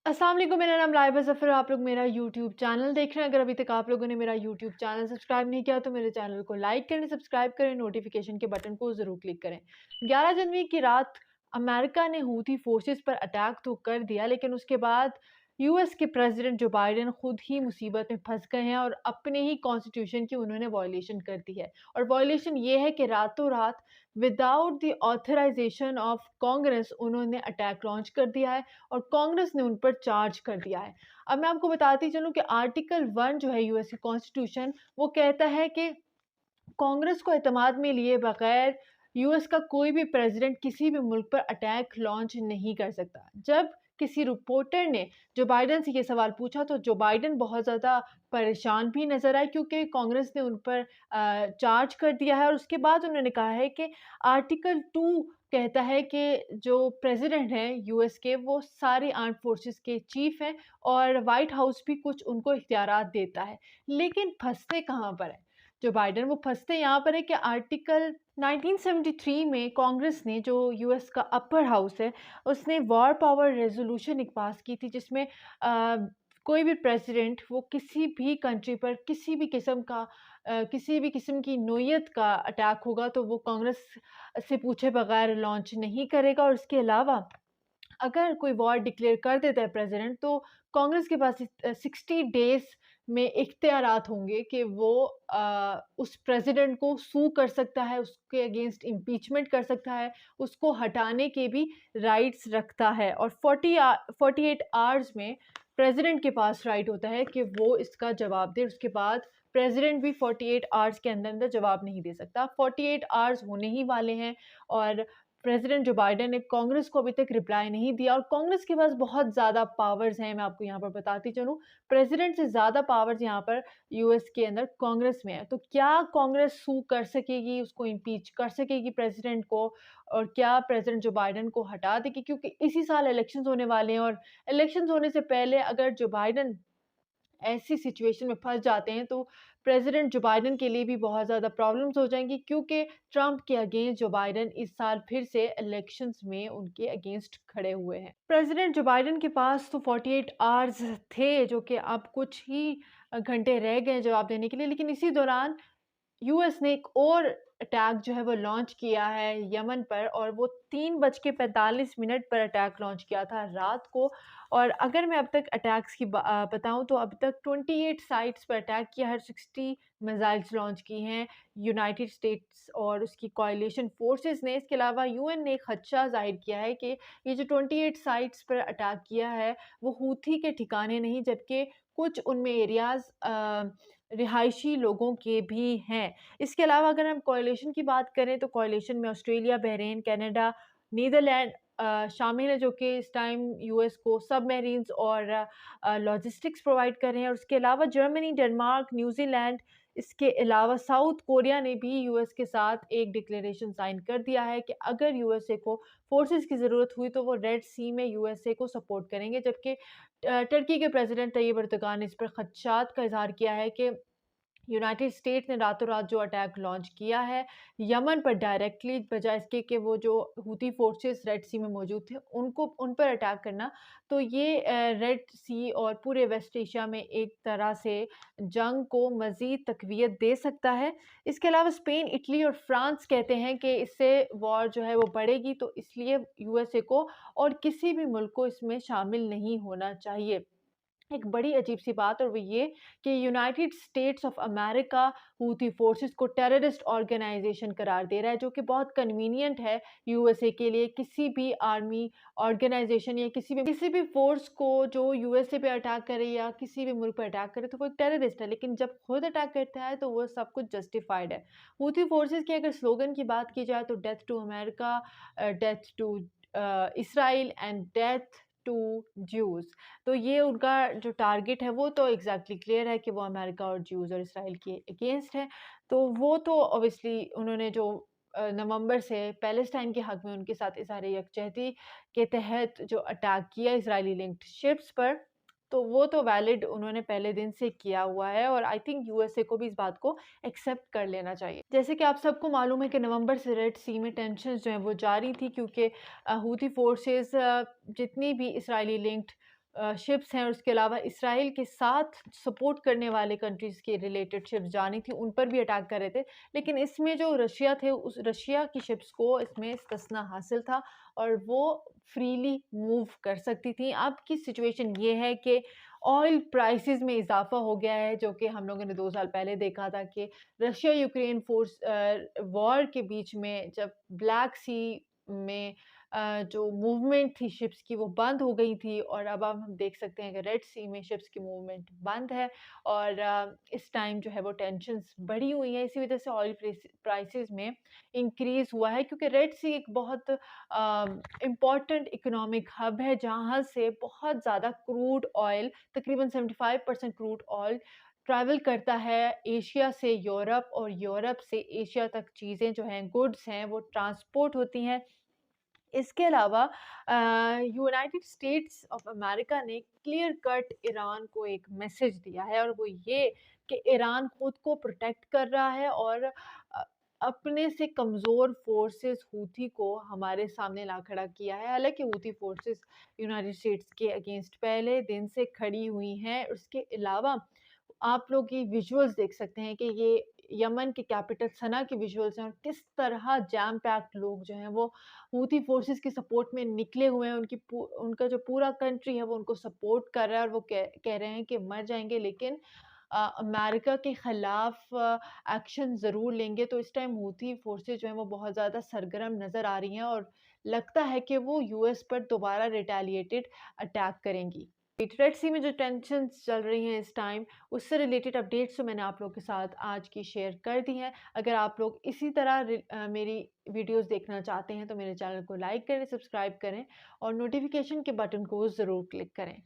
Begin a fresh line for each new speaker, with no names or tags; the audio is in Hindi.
अस्सलाम वालेकुम, मेरा नाम लाइबा ज़फ़र। आप लोग मेरा यूट्यूब चैनल देख रहे हैं। अगर अभी तक आप लोगों ने मेरा यूट्यूब चैनल सब्सक्राइब नहीं किया तो मेरे चैनल को लाइक करें, सब्सक्राइब करें, नोटिफिकेशन के बटन को ज़रूर क्लिक करें। 11 जनवरी की रात अमेरिका ने हूथी फोर्सेस पर अटैक तो कर दिया, लेकिन उसके बाद यूएस के प्रेसिडेंट जो बाइडेन खुद ही मुसीबत में फंस गए हैं और अपने ही कॉन्स्टिट्यूशन की उन्होंने वायलेशन कर दी है। और वायलेशन ये है कि रातों रात without the authorisation of Congress उन्होंने अटैक लॉन्च कर दिया है और कांग्रेस ने उन पर चार्ज कर दिया है। अब मैं आपको बताती चलूँ कि आर्टिकल 1 जो है यूएस की कॉन्स्टिट्यूशन, वो कहता है कि कांग्रेस को एतमाद में लिए बगैर यूएस का कोई भी प्रेसिडेंट किसी भी मुल्क पर अटैक लॉन्च नहीं कर सकता। जब किसी रिपोर्टर ने जो बाइडेन से ये सवाल पूछा तो जो बाइडेन बहुत ज़्यादा परेशान भी नज़र आए, क्योंकि कांग्रेस ने उन पर चार्ज कर दिया है। और उसके बाद उन्होंने कहा है कि आर्टिकल 2 कहता है कि जो प्रेसिडेंट हैं यूएस के, वो सारी आर्म्ड फोर्सेस के चीफ हैं और वाइट हाउस भी कुछ उनको इख्तियारात देता है। लेकिन फंसते कहाँ पर है जो बाइडेन? वो फंसते यहाँ पर है कि आर्टिकल 1973 में कांग्रेस ने, जो यूएस का अपर हाउस है, उसने वॉर पावर रेजोल्यूशन एक पास की थी जिसमें कोई भी प्रेसिडेंट वो किसी भी कंट्री पर किसी भी किस्म की नोयत का अटैक होगा तो वो कांग्रेस से पूछे बगैर लॉन्च नहीं करेगा। और इसके अलावा अगर कोई वॉर डिक्लेयर कर देता है प्रेसिडेंट, तो कांग्रेस के पास 60 डेज़ में इख्तियारात होंगे कि वो उस प्रेसिडेंट को सू कर सकता है, उसके अगेंस्ट इम्पीचमेंट कर सकता है, उसको हटाने के भी राइट्स रखता है। और 48 आवर्स में प्रेसिडेंट के पास राइट होता है कि वो इसका जवाब दे। उसके बाद प्रेसिडेंट भी 48 आवर्स के अंदर-अंदर जवाब नहीं दे सकता। 48 आवर्स होने ही वाले हैं और प्रेसिडेंट जो बाइडेन ने कांग्रेस को अभी तक रिप्लाई नहीं दिया। और कांग्रेस के पास बहुत ज़्यादा पावर्स हैं, मैं आपको यहाँ पर बताती चलूँ। प्रेसिडेंट से ज़्यादा पावर्स यहाँ पर यूएस के अंदर कांग्रेस में है। तो क्या कांग्रेस सू कर सकेगी, उसको इम्पीच कर सकेगी प्रेसिडेंट को? और क्या प्रेसिडेंट जो बाइडेन को हटा देगी? क्योंकि इसी साल इलेक्शंस होने वाले हैं और इलेक्शंस होने से पहले अगर जो बाइडेन ऐसी सिचुएशन में फँस जाते हैं तो प्रेसिडेंट जो बाइडेन के लिए भी बहुत ज़्यादा प्रॉब्लम्स हो जाएँगी, क्योंकि ट्रंप के अगेंस्ट जो बाइडेन इस साल फिर से इलेक्शंस में उनके अगेंस्ट खड़े हुए हैं। प्रेसिडेंट जो बाइडेन के पास तो 48 आवर्स थे, जो कि अब कुछ ही घंटे रह गए हैं जवाब देने के लिए। लेकिन इसी दौरान यूएस ने एक और अटैक जो है वो लॉन्च किया है यमन पर, और वो 3:45 पर अटैक लॉन्च किया था रात को। और अगर मैं अब तक अटैक्स की बताऊँ तो अब तक 28 साइट्स पर अटैक किया है, 60 मिसाइल्स लॉन्च की हैं यूनाइटेड स्टेट्स और उसकी कोalition फोर्सेस ने। इसके अलावा यूएन ने एक खदशा ज़ाहिर किया है कि ये जो 28 साइट्स पर अटैक किया है वो हूथी के ठिकाने नहीं, जबकि कुछ उनमें एरियाज़ रिहायशी लोगों के भी हैं। इसके अलावा अगर हम कोalition की बात करें तो कोalition में ऑस्ट्रेलिया, बहरीन, कनाडा, नीदरलैंड शामिल हैं, जो कि इस टाइम यूएस को सबमरीन्स और लॉजिस्टिक्स प्रोवाइड कर रहे हैं। और उसके अलावा जर्मनी, डेनमार्क, न्यूज़ीलैंड, इसके अलावा साउथ कोरिया ने भी यूएस के साथ एक डिक्लेरेशन साइन कर दिया है कि अगर यूएसए को फोर्सेस की ज़रूरत हुई तो वो रेड सी में यूएसए को सपोर्ट करेंगे। जबकि टर्की के प्रेसिडेंट तैयब एर्दोगान ने इस पर खदशात का इज़हार किया है कि यूनाइटेड स्टेट्स ने रातों रात जो अटैक लॉन्च किया है यमन पर डायरेक्टली, बजाय इसके कि वो जो हूती फोर्सेस रेड सी में मौजूद थे उनको उन पर अटैक करना, तो ये रेड सी और पूरे वेस्ट एशिया में एक तरह से जंग को मज़ीद तक़वियत दे सकता है। इसके अलावा स्पेन, इटली और फ्रांस कहते हैं कि इससे वॉर जो है वो बढ़ेगी, तो इसलिए यूएसए को और किसी भी मुल्क को इसमें शामिल नहीं होना चाहिए। एक बड़ी अजीब-सी बात, और वो ये कि United states of America Houthi forces को टेररिस्ट ऑर्गेनाइज़ेशन करार दे रहा है, जो कि बहुत कन्वीनिएंट है यूएसए के लिए। किसी भी आर्मी ऑर्गेनाइज़ेशन या किसी भी फ़ोर्स को जो यूएसए पे अटैक करे या किसी भी मुल्क पे अटैक करे तो वो एक टेररिस्ट है, लेकिन जब खुद अटैक करता है तो वो सब कुछ जस्टिफाइड है। हूथी फोर्सेस के अगर स्लोगन की बात की जाए तो death to America, death to Israel and death to Jews. तो ये उनका जो टारगेट है वो तो एग्ज़ैक्टली क्लियर है कि वो अमेरिका और ज्यूज़ और इसराइल के अगेंस्ट है। तो वो तो ऑब्वियसली उन्होंने जो नवंबर से पैलेस्टाइन के हक़ में उनके साथ इज़हार यकजहती के तहत जो अटैक किया इज़राइली लिंक्ड शिप्स पर, तो वो तो वैलिड उन्होंने पहले दिन से किया हुआ है और आई थिंक यूएसए को भी इस बात को एक्सेप्ट कर लेना चाहिए। जैसे कि आप सबको मालूम है कि नवंबर से रेड सी में टेंशन्स जो हैं वो जारी थी, क्योंकि हूथी फोर्सेस जितनी भी इसराइली लिंक्ड शिप्स हैं और उसके अलावा इसराइल के साथ सपोर्ट करने वाले कंट्रीज़ के रिलेटेड शिप्स जानी थी, उन पर भी अटैक कर रहे थे। लेकिन इसमें जो रशिया थे, उस रशिया की शिप्स को इसमें इस्तिस्ना हासिल था और वो फ्रीली मूव कर सकती थी। अब की सिचुएशन ये है कि ऑयल प्राइसेज़ में इज़ाफ़ा हो गया है, जो कि हम लोगों ने 2 साल पहले देखा था कि रशिया यूक्रेन वॉर के बीच में जब ब्लैक सी में जो मूवमेंट थी शिप्स की वो बंद हो गई थी और अब हम देख सकते हैं कि रेड सी में शिप्स की मूवमेंट बंद है और इस टाइम जो है वो टेंशन्स बढ़ी हुई हैं। इसी वजह से ऑयल प्राइसेस में इंक्रीज़ हुआ है क्योंकि रेड सी एक बहुत इम्पॉर्टेंट इकोनॉमिक हब है जहाँ से बहुत ज़्यादा क्रूड ऑयल तकरीबन 75% क्रूड ऑयल ट्रैवल करता है एशिया से यूरोप और यूरोप से एशिया तक चीज़ें जो हैं गुड्स हैं वो ट्रांसपोर्ट होती हैं। इसके अलावा यूनाइटेड स्टेट्स ऑफ अमेरिका ने क्लियर कट ईरान को एक मैसेज दिया है और वो ये कि ईरान खुद को प्रोटेक्ट कर रहा है और अपने से कमज़ोर फोर्सेस हूथी को हमारे सामने ला खड़ा किया है। हालांकि हूथी फोर्सेस यूनाइटेड स्टेट्स के अगेंस्ट पहले दिन से खड़ी हुई हैं। उसके अलावा आप लोग ये विजुअल्स देख सकते हैं कि ये यमन के कैपिटल सना के विजुअल्स हैं और किस तरह जैम पैक्ड लोग जो हैं वो हूथी फोर्सेस की सपोर्ट में निकले हुए हैं। उनका जो पूरा कंट्री है वो उनको सपोर्ट कर रहा है और वो कह रहे हैं कि मर जाएँगे लेकिन अमेरिका के खिलाफ एक्शन ज़रूर लेंगे। तो इस टाइम हूथी फोर्सेस जो हैं वो बहुत ज़्यादा सरगर्म नज़र आ रही हैं और लगता है कि वो यूएस पर दोबारा रिटेलिएटेड अटैक करेंगी। रेड सी में जो टेंशन्स चल रही हैं इस टाइम, उससे रिलेटेड अपडेट्स तो मैंने आप लोग के साथ आज की शेयर कर दी हैं। अगर आप लोग इसी तरह मेरी वीडियोज़ देखना चाहते हैं तो मेरे चैनल को लाइक करें, सब्सक्राइब करें और नोटिफ़िकेशन के बटन को ज़रूर क्लिक करें।